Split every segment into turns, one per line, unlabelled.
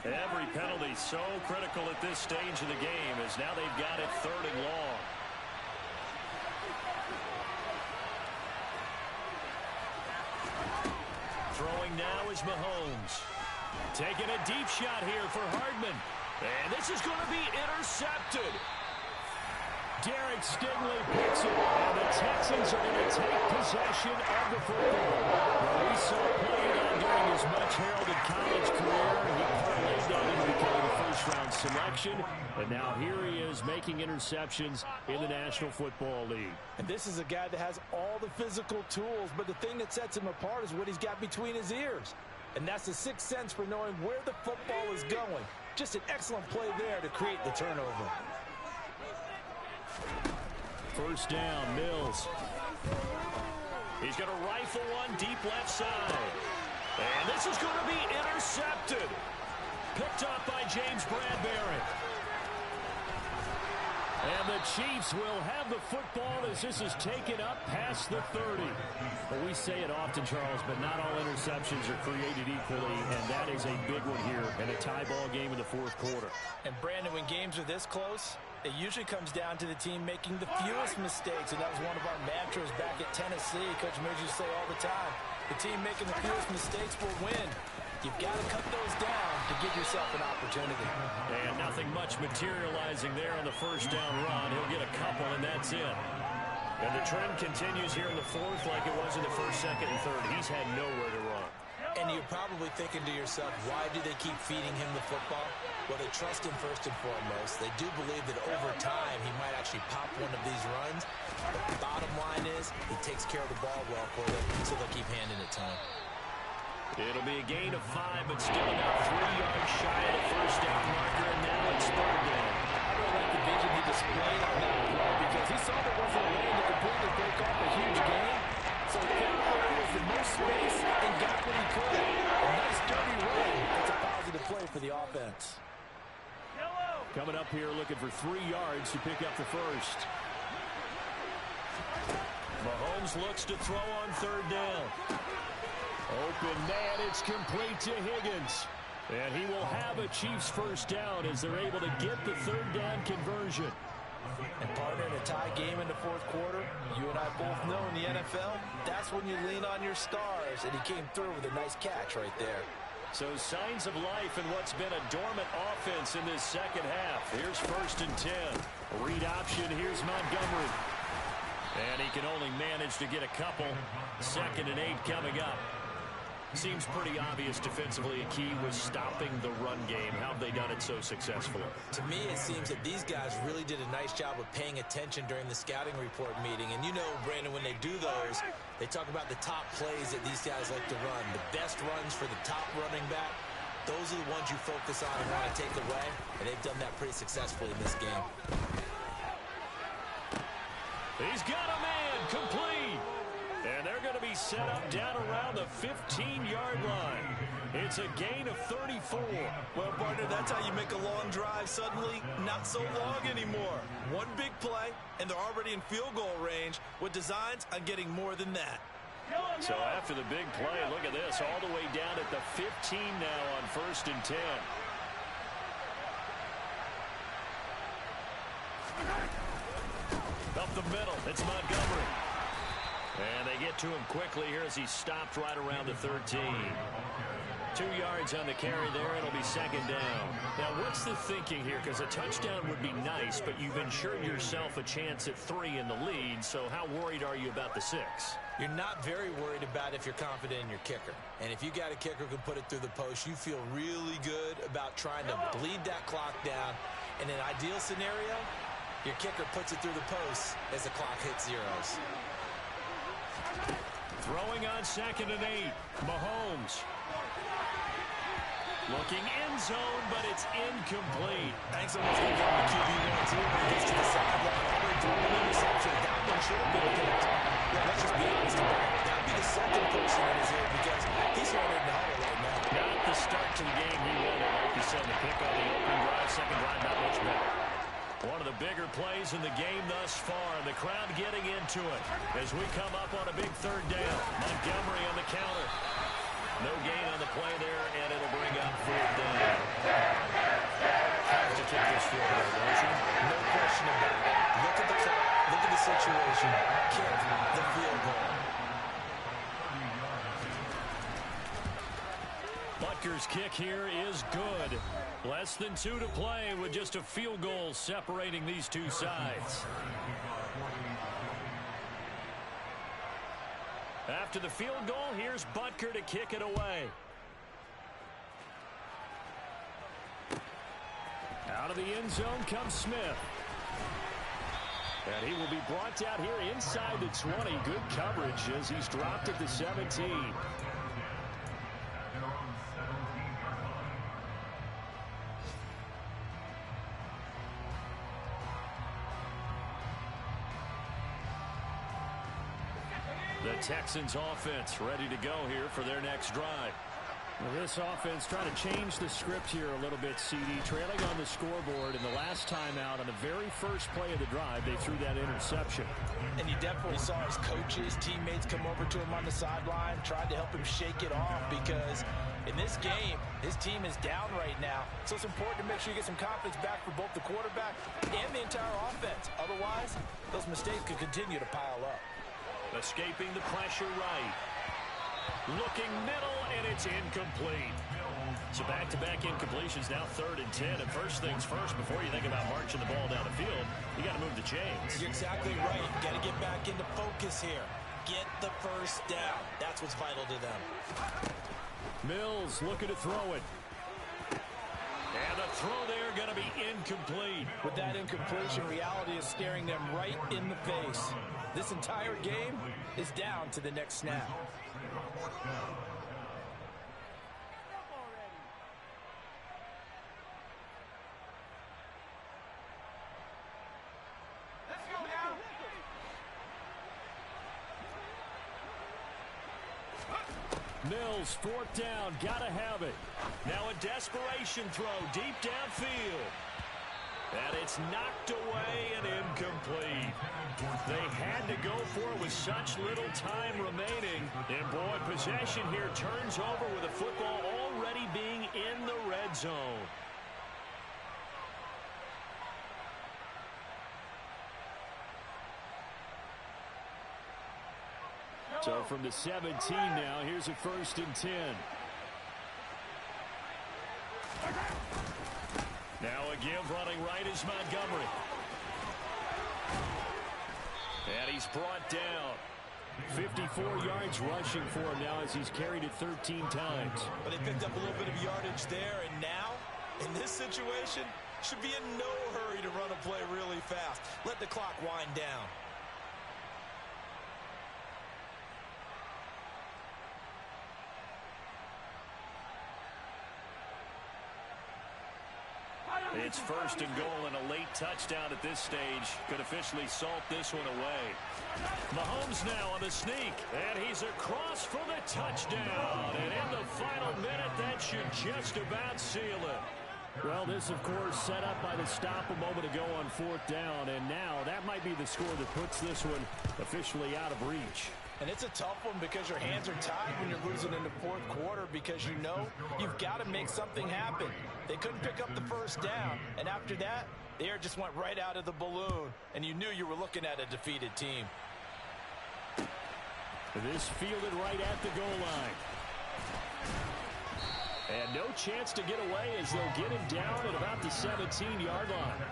Every penalty so critical at this stage of the game, as now they've got it 3rd and long. Throwing now is Mahomes. Taking a deep shot here for Hardman. And this is going to be intercepted. Derek Stingley picks it, and the Texans are going to take possession of the football. Well, we saw played on during his much-heralded college career. He parlayed that into becoming a first-round selection, and now here he is making interceptions in the National Football League.
And this is a guy that has all the physical tools, but the thing that sets him apart is what he's got between his ears. And that's the sixth sense for knowing where the football is going. Just an excellent play there to create the turnover.
First down, Mills. He's going to rifle one deep left side. And this is going to be intercepted. Picked up by James Bradbury. And the Chiefs will have the football as this is taken up past the 30. Well, we say it often, Charles, but not all interceptions are created equally, and that is a big one here in a tie ball game in the 4th quarter.
And, Brandon, when games are this close, it usually comes down to the team making the fewest mistakes, and that was one of our mantras back at Tennessee. Coach Mills used to say all the time, the team making the fewest mistakes will win. You've got to cut those down to give yourself an opportunity.
And nothing much materializing there on the first down run. He'll get a couple, and that's it. And the trend continues here in the 4th like it was in the 1st, 2nd, and 3rd. He's had nowhere to run.
And you're probably thinking to yourself, why do they keep feeding him the football? Well, they trust him first and foremost. They do believe that over time he might actually pop one of these runs. But the bottom line is he takes care of the ball well for them, so they'll keep handing it to him.
It'll be a gain of 5, but still about 3 yards shy of the first down marker, and now it's 3rd down.
I really like the vision he displayed on that play because he saw there wasn't a lane to completely break off a huge gain. So he found where there was the most space and got what he could. A nice dirty run. That's a positive play for the offense.
Coming up here looking for 3 yards to pick up the first. Mahomes looks to throw on 3rd down. Open man, it's complete to Higgins. And he will have a Chiefs first down as they're able to get the 3rd down conversion.
And partner, in a tie game in the 4th quarter, you and I both know in the NFL, that's when you lean on your stars. And he came through with a nice catch right there.
So signs of life in what's been a dormant offense in this 2nd half. Here's 1st and 10. Read option, here's Montgomery. And he can only manage to get a couple. 2nd and 8 coming up. Seems pretty obvious defensively a key was stopping the run game. How have they done it so successfully?
To me, it seems that these guys really did a nice job of paying attention during the scouting report meeting. And you know, Brandon, when they do those, they talk about the top plays that these guys like to run. The best runs for the top running back, those are the ones you focus on and want to take away. And they've done that pretty successfully in this game.
He's got a man complete. And they're going to be set up down around the 15-yard line. It's a gain of 34.
Well, partner, that's how you make a long drive suddenly not so long anymore. One big play, and they're already in field goal range with designs on getting more than that.
So after the big play, look at this, all the way down at the 15 now on 1st and 10. Up the middle, it's Montgomery. And they get to him quickly here as he stopped right around the 13. 2 yards on the carry there. It'll be 2nd down. Now, what's the thinking here? Because a touchdown would be nice, but you've ensured yourself a chance at 3 in the lead. So how worried are you about the 6?
You're not very worried about if you're confident in your kicker. And if you got a kicker who can put it through the post, you feel really good about trying to bleed that clock down. In an ideal scenario, your kicker puts it through the post as the clock hits zeros.
Throwing on 2nd and 8. Mahomes. Looking end zone, but it's incomplete.
Thanks so much for getting the QB1 too. When he gets to the sideline, already throwing an interception. That one should have been picked. Yeah, let's just be honest about it. That would be the second person that is here because he's running in the huddle right now.
Not the start to the game he wanted. Like you said, the pick on the opening drive, 2nd drive, not much better. One of the bigger plays in the game thus far. The crowd getting into it as we come up on a big 3rd down. Montgomery on the counter. No gain on the play there, and it'll bring up 4th down.
field goal, don't you? No question about it. Look at the clock. Look at the situation. Kick the field goal.
Butker's kick here is good. Less than 2 to play with just a field goal separating these two sides. After the field goal, here's Butker to kick it away. Out of the end zone comes Smith. And he will be brought down here inside the 20. Good coverage as he's dropped at the 17. The Texans offense ready to go here for their next drive. Well, this offense trying to change the script here a little bit, CD. Trailing on the scoreboard, and the last time out on the very first play of the drive, they threw that interception.
And you definitely saw his coaches, teammates come over to him on the sideline, tried to help him shake it off because in this game, his team is down right now. So it's important to make sure you get some confidence back for both the quarterback and the entire offense. Otherwise, those mistakes could continue to pile up.
Escaping the pressure right. Looking middle, and it's incomplete. So back-to-back incompletions, now 3rd and 10. And first things first, before you think about marching the ball down the field, you got to move the chains.
You're exactly right. Got to get back into focus here. Get the first down. That's what's vital to them.
Mills looking to throw it. And the throw there going to be incomplete.
With that incompletion, reality is staring them right in the face. This entire game is down to the next snap.
Mills, 4th down, gotta have it. Now a desperation throw deep downfield. And it's knocked away and incomplete. They had to go for it with such little time remaining. And boy, possession here turns over with the football already being in the red zone. So from the 17 now, here's a 1st and 10. Now a give running right is Montgomery. And he's brought down. 54 yards rushing for him now as he's carried it 13 times.
But they picked up a little bit of yardage there, and now, in this situation, should be in no hurry to run a play really fast. Let the clock wind down.
It's 1st and goal, and a late touchdown at this stage could officially salt this one away. Mahomes now on the sneak, and he's across for the touchdown. And in the final minute, that should just about seal it. Well, this, of course, set up by the stop a moment ago on 4th down, and now that might be the score that puts this one officially out of reach.
And it's a tough one because your hands are tied when you're losing in the 4th quarter because you know you've got to make something happen. They couldn't pick up the first down, and after that, the air just went right out of the balloon, and you knew you were looking at a defeated team.
This fielded right at the goal line. And no chance to get away as they'll get him down at about the 17-yard line.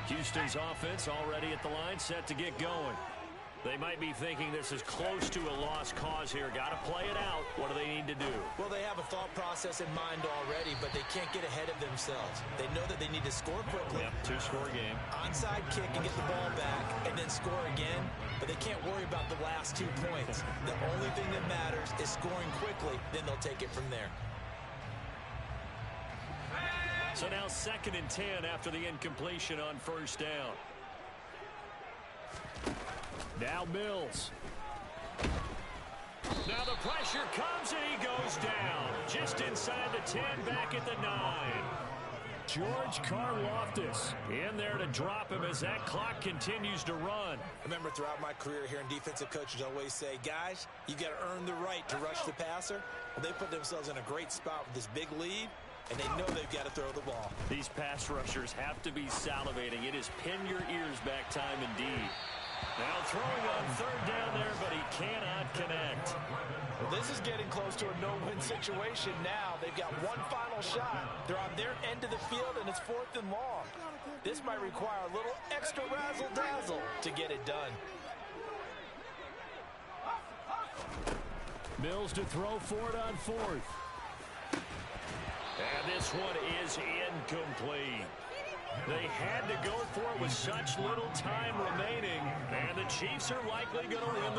Houston's offense already at the line, set to get going. They might be thinking this is close to a lost cause here. Got to play it out. What do they need to do?
Well, they have a thought process in mind already, but they can't get ahead of themselves. They know that they need to score quickly.
Yep, 2-score game.
Onside kick and get the ball back and then score again, but they can't worry about the last 2 points. The only thing that matters is scoring quickly, then they'll take it from there.
So now 2nd and 10 after the incompletion on 1st down. Now Mills. Now the pressure comes and he goes down. Just inside the 10, back at the 9. George Karlaftis in there to drop him as that clock continues to run.
Remember, throughout my career here in defensive coaches always say, guys, you got to earn the right to rush the passer. Well, they put themselves in a great spot with this big lead, and they know they've got to throw the ball.
These pass rushers have to be salivating. It is pin your ears back time indeed. Now throwing on third down there, but he cannot connect.
Well, this is getting close to a no-win situation now. They've got one final shot. They're on their end of the field, and it's 4th and long. This might require a little extra razzle-dazzle to get it done.
Mills to throw for it on 4th. And this one is incomplete. They had to go for it with such little time remaining, and the Chiefs are likely going to win the